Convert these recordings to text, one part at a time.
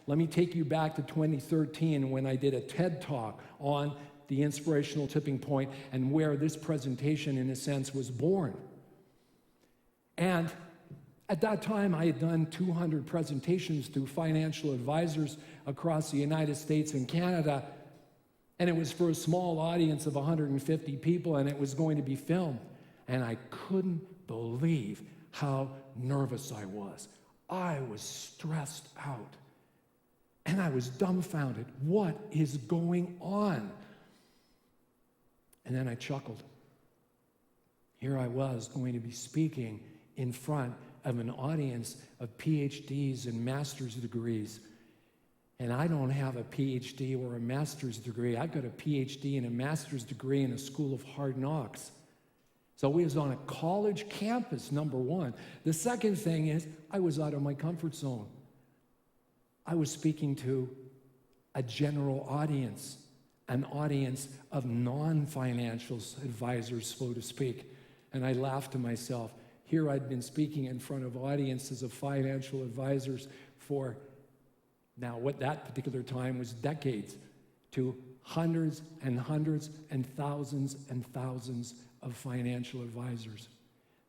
Let me take you back to 2013 when I did a TED Talk on the Inspirational Tipping Point and where this presentation, in a sense, was born. And at that time, I had done 200 presentations to financial advisors across the United States and Canada, and it was for a small audience of 150 people, and it was going to be filmed. And I couldn't believe how nervous I was. I was stressed out, and I was dumbfounded. What is going on? And then I chuckled. Here I was going to be speaking in front of an audience of Ph.D.s and master's degrees. And I don't have a Ph.D. or a master's degree. I've got a Ph.D. and a master's degree in a school of hard knocks. So we was on a college campus, number one. The second thing is I was out of my comfort zone. I was speaking to a general audience, an audience of non-financial advisors, so to speak. And I laughed to myself. Here I'd been speaking in front of audiences of financial advisors for, now what that particular time was decades, to hundreds and hundreds and thousands of financial advisors.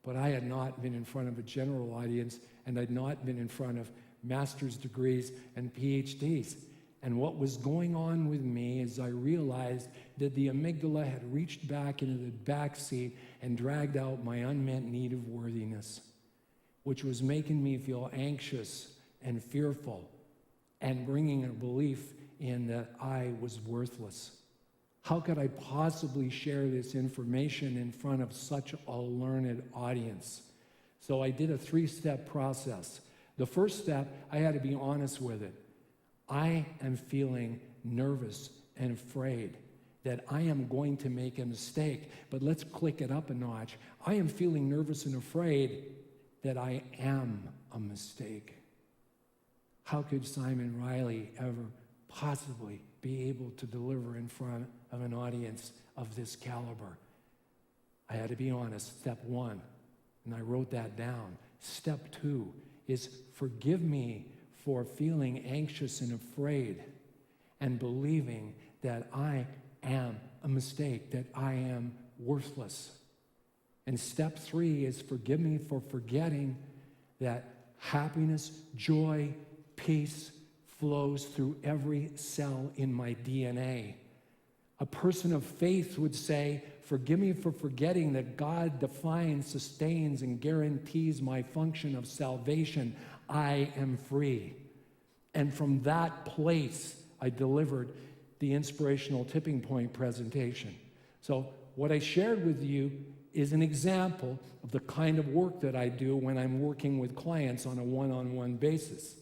But I had not been in front of a general audience, and I'd not been in front of master's degrees and Ph.D.s. And what was going on with me is I realized that the amygdala had reached back into the back seat and dragged out my unmet need of worthiness, which was making me feel anxious and fearful and bringing a belief in that I was worthless. How could I possibly share this information in front of such a learned audience? So I did a 3-step process. The first step, I had to be honest with it. I am feeling nervous and afraid that I am going to make a mistake. But let's click it up a notch. I am feeling nervous and afraid that I am a mistake. How could Simon Riley ever possibly be able to deliver in front of an audience of this caliber? I had to be honest, step 1, and I wrote that down. Step 2 is forgive me for feeling anxious and afraid and believing that I am a mistake, that I am worthless. And step 3 is forgive me for forgetting that happiness, joy, peace flows through every cell in my DNA. A person of faith would say, forgive me for forgetting that God defines, sustains, and guarantees my function of salvation. I am free. And from that place, I delivered the Inspirational Tipping Point presentation. So what I shared with you is an example of the kind of work that I do when I'm working with clients on a one-on-one basis.